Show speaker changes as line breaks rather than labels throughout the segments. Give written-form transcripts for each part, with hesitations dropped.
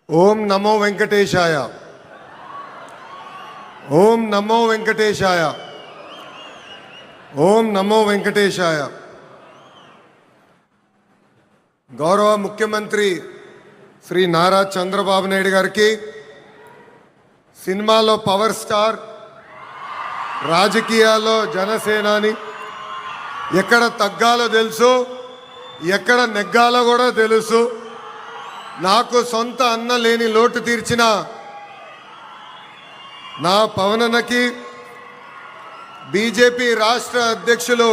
ఓం నమో వెంకటేశాయ. ఓం నమో వెంకటేశాయ. ఓం నమో వెంకటేశాయ. గౌరవ ముఖ్యమంత్రి శ్రీ నారా చంద్రబాబు నాయుడు గారికి, సినిమాలో పవర్ స్టార్, రాజకీయాల్లో జనసేనాని, ఎక్కడ తగ్గాలో తెలుసు, ఎక్కడ నెగ్గాలో కూడా తెలుసు. నాకు సొంత అన్న లేని లోటు తీర్చిన నా పవనన్నకి, బీజేపీ రాష్ట్ర అధ్యక్షులు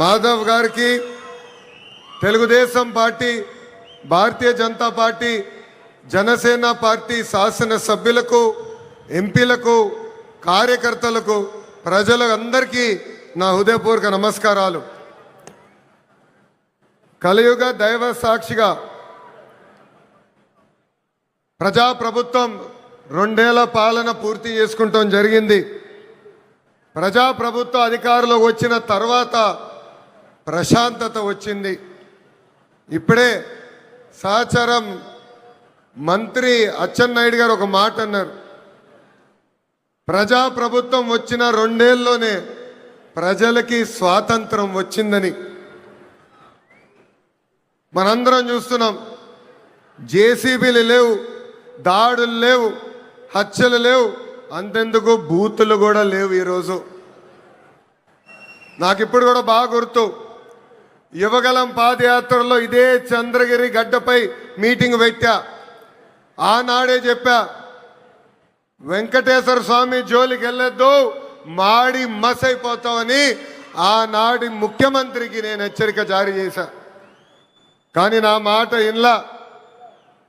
మాధవ్ గారికి, Telugu Desam party, Bharatiya Janata party, Janasena party శాసనసభ్యులకు, ఎంపీలకు, కార్యకర్తలకు, ప్రజలందరికీ నా హృదయపూర్వక నమస్కారాలు. కలియుగ దైవ సాక్షిగా ప్రజాప్రభుత్వం 2 ఏళ్ల పాలన పూర్తి చేసుకుంటాం జరిగింది. ప్రజాప్రభుత్వ అధికారంలోకి వచ్చిన తర్వాత ప్రశాంతత వచ్చింది. ఇప్పుడే సహచరం మంత్రి అచ్చెన్నాయుడు గారు ఒక మాట అన్నారు. ప్రజాప్రభుత్వం వచ్చిన 2 ఏళ్లలోనే ప్రజలకి స్వాతంత్రం వచ్చిందని. మనందరం చూస్తున్నాం. జేసీబీలు లేవు, దాడులు లేవు, హత్యలు లేవు, అంతెందుకు బూతులు కూడా లేవు. ఈరోజు నాకు ఇప్పుడు కూడా బాగా గుర్తు, యువగలం పాదయాత్రలో ఇదే చంద్రగిరి గడ్డపై మీటింగ్ పెట్టా. ఆనాడే చెప్పా, వెంకటేశ్వర స్వామి జోలికి వెళ్ళొద్దు, మాడి మసైపోతామని ఆనాటి ముఖ్యమంత్రికి నేను హెచ్చరిక జారీ చేశా. కానీ నా మాట ఇన్లా,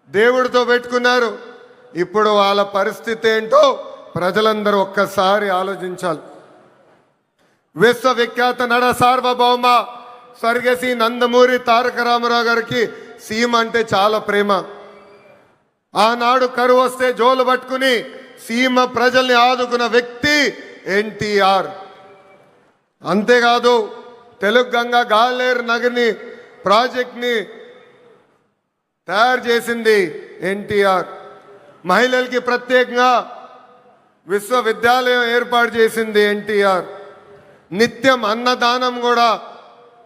దేవుడితో పెట్టుకున్నారు. ఇప్పుడు వాళ్ళ పరిస్థితి ఏంటో ప్రజలందరూ ఒక్కసారి ఆలోచించాలి. విశ్వవిఖ్యాత నడ సార్వభౌమ స్వర్గశ్రీ నందమూరి తారక రామారావు గారికి సీమ అంటే చాలా ప్రేమ. ఆనాడు కరువు వస్తే జోలు పట్టుకుని సీమ ప్రజల్ని ఆదుకున్న వ్యక్తి ఎన్టీఆర్. అంతేకాదు, తెలుగు గంగా గాలేరు నగర్ని ప్రాజెక్ట్ని తయారు చేసింది ఎన్టీఆర్. మహిళలకి ప్రత్యేకంగా విశ్వవిద్యాలయం ఏర్పాటు చేసింది ఎన్టీఆర్. నిత్యం అన్నదానం కూడా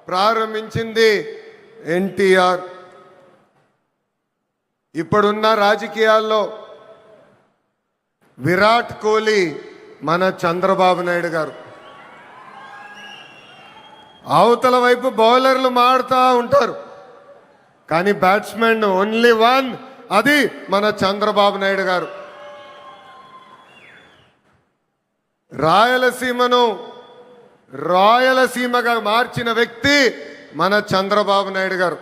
ప్రారంభించింది ఎన్టీఆర్. ఇప్పుడున్న రాజకీయాల్లో విరాట్ కోహ్లీ మన చంద్రబాబు నాయుడు గారు. అవతల వైపు బౌలర్లు మాడుతూ ఉంటారు, కానీ బ్యాట్స్మెన్ ఓన్లీ వన్, అది మన చంద్రబాబు నాయుడు గారు. రాయలసీమను రాయలసీమగా మార్చిన వ్యక్తి మన చంద్రబాబు నాయుడు గారు.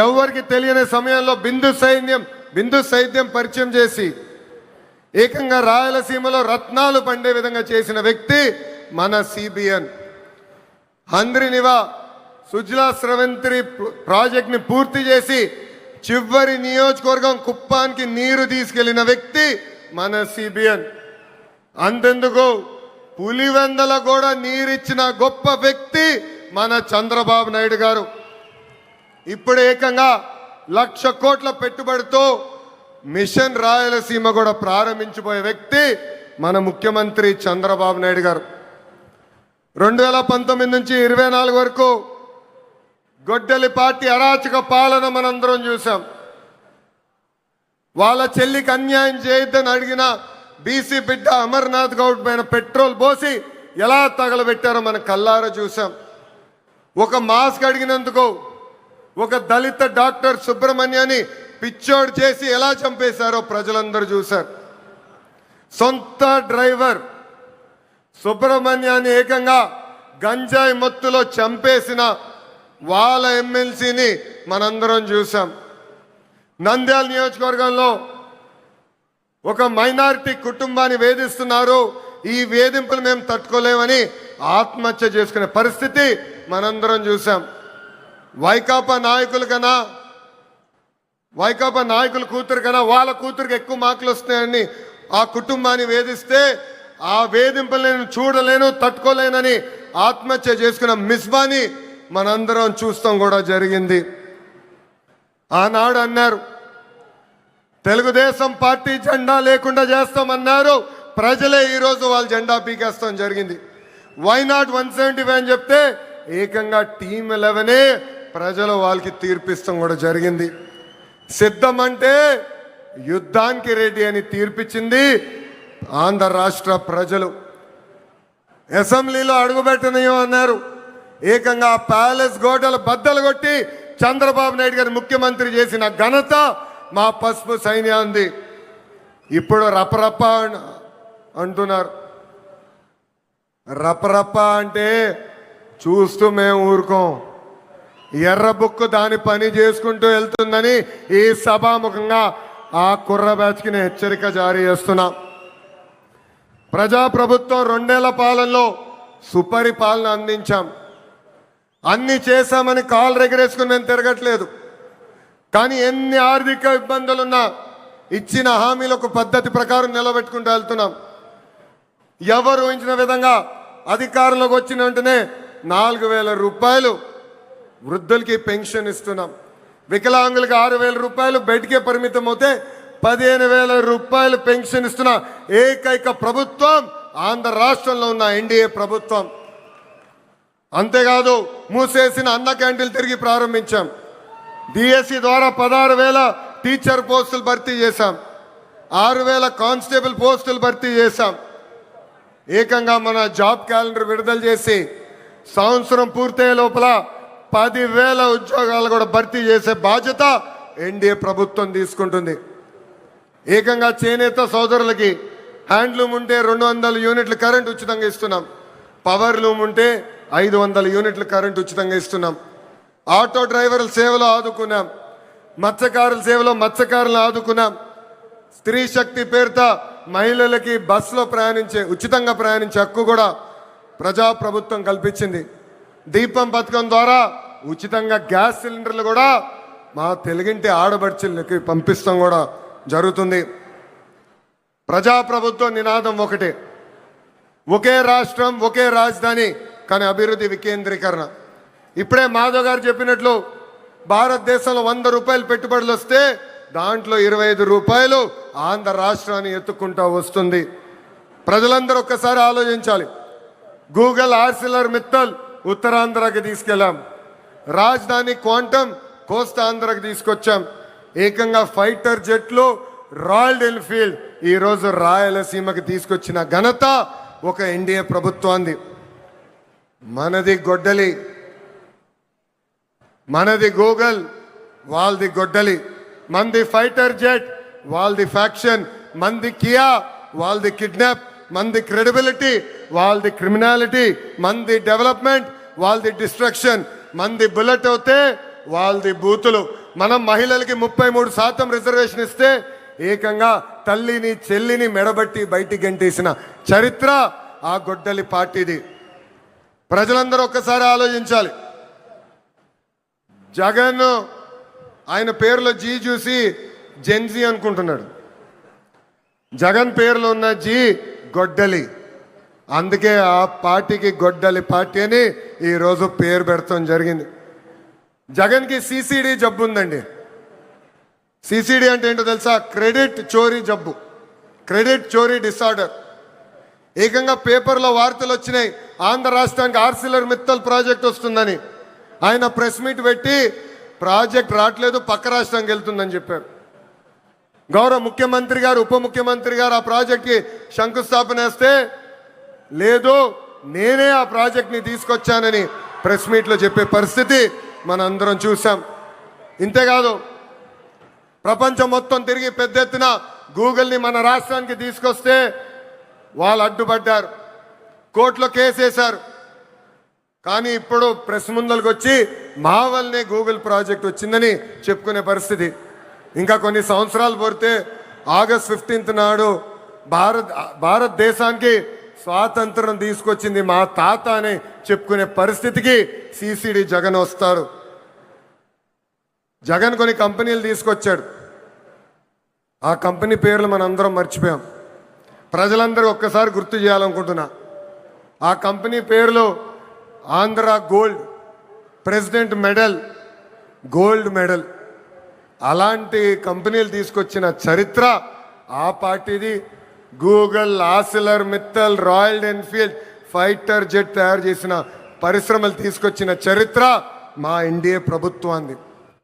ఎవరికి తెలియని సమయంలో బిందు సైన్యం పరిచయం చేసి ఏకంగా రాయలసీమలో రత్నాలు పండే విధంగా చేసిన వ్యక్తి మన సిబిఎన్. హంద్రినివా సుజలా స్రవంతి ప్రాజెక్ట్ని పూర్తి చేసి చివరి నియోజకవర్గం కుప్పానికి నీరు తీసుకెళ్లిన వ్యక్తి మన సిబిఎన్. అంతెందుకు, పులివెందల కూడా నీరిచ్చిన గొప్ప వ్యక్తి మన చంద్రబాబు నాయుడు గారు. ఇప్పుడు ఏకంగా 1,00,000 కోట్ల పెట్టుబడితో మిషన్ రాయలసీమ కూడా ప్రారంభించబోయే వ్యక్తి మన ముఖ్యమంత్రి చంద్రబాబు నాయుడు గారు. 2019 నుంచి 24 వరకు గొడ్డలి పార్టీ అరాచక పాలన మనందరం చూసాం. వాళ్ళ చెల్లికి అన్యాయం చేయొద్దని అడిగిన బీసీ బిడ్డ అమర్నాథ్ గౌడ్ పైన పెట్రోల్ పోసి ఎలా తగలబెట్టారో మన కల్లారా చూసాం. ఒక మాస్క్ అడిగినందుకు ఒక దళిత డాక్టర్ సుబ్రహ్మణ్యాన్ని పిచ్చోడు చేసి ఎలా చంపేశారో ప్రజలందరూ చూశారు. సొంత డ్రైవర్ సుబ్రహ్మణ్యాన్ని ఏకంగా గంజాయి మత్తులో చంపేసిన వాళ్ళ ఎమ్మెల్సీని మనందరం చూసాం. నంద్యాల నియోజకవర్గంలో ఒక మైనారిటీ కుటుంబాన్ని వేధిస్తున్నారు, ఈ వేధింపులు మేము తట్టుకోలేమని ఆత్మహత్య చేసుకునే పరిస్థితి మనందరం చూసాం. వైకాపా నాయకుల కూతురు కన్నా వాళ్ళ కూతురికి ఎక్కువ మార్కులు వస్తున్నాయని ఆ కుటుంబాన్ని వేధిస్తే, ఆ వేధింపులు నేను చూడలేను, తట్టుకోలేనని ఆత్మహత్య చేసుకున్న మిస్బాని మనందరం చూస్తాం కూడా జరిగింది. ఆనాడు అన్నారు, తెలుగుదేశం పార్టీ జెండా లేకుండా చేస్తామన్నారు. ప్రజలే ఈరోజు వాళ్ళ జెండా పీకేస్తాం జరిగింది. వై నాట్ 175 అని చెప్తే ఏకంగా టీమ్ 11 ప్రజలు వాళ్ళకి తీర్పిస్తాం కూడా జరిగింది. సిద్ధమంటే యుద్ధానికి రెడీ అని తీర్పిచ్చింది ఆంధ్ర రాష్ట్ర ప్రజలు. అసెంబ్లీలో అడుగుపెట్టనీయం అన్నారు. ఏకంగా ప్యాలెస్ గోడలు బద్దలు కొట్టి చంద్రబాబు నాయుడు గారు ముఖ్యమంత్రి చేసిన ఘనత మా పసుపు సైన్యాన్ని. ఇప్పుడు రపరప అంటున్నారు. రపరప అంటే చూస్తూ మేము ఊరుకోం. ఎర్ర బుక్కు దాని పని చేసుకుంటూ వెళ్తుందని ఈ సభాముఖంగా ఆ కుర్ర బ్యాచ్కి నేను హెచ్చరిక జారీ చేస్తున్నా. ప్రజాప్రభుత్వం 2 ఏళ్ల పాలనలో సుపరిపాలన అందించాం. అన్ని చేశామని కాలు రెగరేసుకుని మేము తిరగట్లేదు. కానీ ఎన్ని ఆర్థిక ఇబ్బందులున్నా ఇచ్చిన హామీలకు పద్ధతి ప్రకారం నిలబెట్టుకుంటూ వెళ్తున్నాం. ఎవరు ఊహించిన విధంగా అధికారంలోకి వచ్చిన వెంటనే 4,000 రూపాయలు వృద్ధులకి పెన్షన్ ఇస్తున్నాం. వికలాంగులకి 6,000 రూపాయలు బయటికే పరిమితం అవుతే 15,000 రూపాయలు పెన్షన్ ఇస్తున్న ఏకైక ప్రభుత్వం ఆంధ్ర రాష్ట్రంలో ఉన్న ఎన్డీఏ ప్రభుత్వం. అంతేకాదు మూసేసిన అన్న క్యాంటీన్లు తిరిగి ప్రారంభించాం. డిఎస్సి ద్వారా 16,000 టీచర్ పోస్టులు భర్తీ చేశాం. 6,000 కానిస్టేబుల్ పోస్టులు భర్తీ చేశాం. ఏకంగా మన జాబ్ క్యాలెండర్ విడుదల చేసి సంవత్సరం పూర్తయ్యే లోపల 10,000 ఉద్యోగాలు కూడా భర్తీ చేసే బాధ్యత ఎన్డీఏ ప్రభుత్వం తీసుకుంటుంది. ఏకంగా చేనేత సోదరులకి హ్యాండ్లూమ్ ఉంటే 200 యూనిట్ల కరెంట్ ఉచితంగా ఇస్తున్నాం. పవర్ లూమ్ ఉంటే 500 యూనిట్ల కరెంట్ ఉచితంగా ఇస్తున్నాం. ఆటో డ్రైవర్ల సేవలో ఆదుకున్నాం. మత్స్యకారుల సేవలో మత్స్యకారులను ఆదుకున్నాం. స్త్రీ శక్తి పేరుతో మహిళలకి బస్సులో ఉచితంగా ప్రయాణించే హక్కు కూడా ప్రజాప్రభుత్వం కల్పించింది. దీపం పథకం ద్వారా ఉచితంగా గ్యాస్ సిలిండర్లు కూడా మా తెలుగింటి ఆడబడుచులకి పంపిస్తాం కూడా జరుగుతుంది. ప్రజాప్రభుత్వ నినాదం ఒకటే, ఒకే రాష్ట్రం ఒకే రాజధాని, కానీ అభివృద్ధి వికేంద్రీకరణ. ఇప్పుడే మాధవ్ గారు చెప్పినట్లు భారతదేశంలో 100 రూపాయలు పెట్టుబడులు వస్తే దాంట్లో 25 రూపాయలు ఆంధ్ర రాష్ట్రాన్ని ఎత్తుకుంటూ వస్తుంది. ప్రజలందరూ ఒక్కసారి ఆలోచించాలి. గూగుల్ ఆర్సిలర్ మిత్తల్ ఉత్తరాంధ్రకి తీసుకెళ్ళాం. రాజధాని క్వాంటమ్ కోస్తాంధ్రకి తీసుకొచ్చాం. ఏకంగా ఫైటర్ జెట్లు రాయల్ ఎన్ఫీల్డ్ ఈరోజు రాయలసీమకి తీసుకొచ్చిన ఘనత ఒక ఎన్డీఏ ప్రభుత్వాన్ని. మనది గొడ్డలి, మనది గూగుల్, వాళ్ళది గొడ్డలి. మంది ఫైటర్ జెట్, వాళ్ళది ఫ్యాక్షన్. మంది కియా, వాళ్ళది కిడ్నాప్. మంది క్రెడిబిలిటీ, వాళ్ళది క్రిమినాలిటీ. మంది డెవలప్మెంట్, వాళ్ళది డిస్ట్రక్షన్. మంది బుల్లెట్ అవుతే వాళ్ళది బూతులు. మనం మహిళలకి 33% రిజర్వేషన్ ఇస్తే ఏకంగా తల్లిని చెల్లిని మెడబట్టి బయటికి గంటేసిన చరిత్ర ఆ గొడ్డలి పార్టీది. ప్రజలందరూ ఒక్కసారి ఆలోచించాలి. జగన్ ఆయన పేరులో జీ చూసి జెన్జీ అనుకుంటున్నాడు. జగన్ పేరులో ఉన్న జీ గొడ్డలి. అందుకే ఆ పార్టీకి గొడ్డలి పార్టీ అని ఈరోజు పేరు పెడతాం జరిగింది. జగన్కి సిసిడి జబ్బు ఉందండి. సిసిడి అంటే ఏంటో తెలుసా? క్రెడిట్ చోరీ జబ్బు, క్రెడిట్ చోరీ డిసార్డర్. ఏకంగా పేపర్లో వార్తలు వచ్చినాయి, ఆంధ్ర రాష్ట్రానికి ఆర్సిలర్ మిత్తల్ ప్రాజెక్ట్ వస్తుందని. ఆయన ప్రెస్ మీట్ పెట్టి ప్రాజెక్ట్ రావట్లేదు, పక్క రాష్ట్రానికి వెళ్తుందని చెప్పారు. గౌరవ ముఖ్యమంత్రి గారు, ఉప ముఖ్యమంత్రి గారు ఆ ప్రాజెక్ట్కి శంకుస్థాపన వేస్తే లేదు నేనే ఆ ప్రాజెక్ట్ని తీసుకొచ్చానని ప్రెస్ మీట్లో చెప్పే పరిస్థితి మనందరం చూసాం. ఇంతేకాదు ప్రపంచం మొత్తం తిరిగి పెద్ద ఎత్తున గూగుల్ని మన రాష్ట్రానికి తీసుకొస్తే వాళ్ళు అడ్డుపడ్డారు, కోర్టులో కేసేశారు. కానీ ఇప్పుడు ప్రెస్ ముందరికి వచ్చి మా వల్లనే గూగుల్ ప్రాజెక్ట్ వచ్చిందని చెప్పుకునే పరిస్థితి. ఇంకా కొన్ని సంవత్సరాలు పోతే ఆగస్ట్ 15 నాడు భారతదేశానికి స్వాతంత్రం తీసుకొచ్చింది మా తాత అని చెప్పుకునే పరిస్థితికి సిసిడి జగన్ వస్తారు. జగన్ కొన్ని కంపెనీలు తీసుకొచ్చాడు. ఆ కంపెనీ పేర్లు మనందరం మర్చిపోయాం. ప్రజలందరూ ఒక్కసారి గుర్తు చేయాలనుకుంటున్నా. ఆ కంపెనీ పేర్లు Andhra gold, president medal, gold medal. అలాంటి కంపెనీలు తీసుకొచ్చిన చరిత్ర ఆ పార్టీది. Google, ఆసిలర్ Mittal, royal Enfield fighter jet తయారు చేసిన పరిశ్రమలు తీసుకొచ్చిన చరిత్ర మా ఎన్డీఏ ప్రభుత్వాన్ని.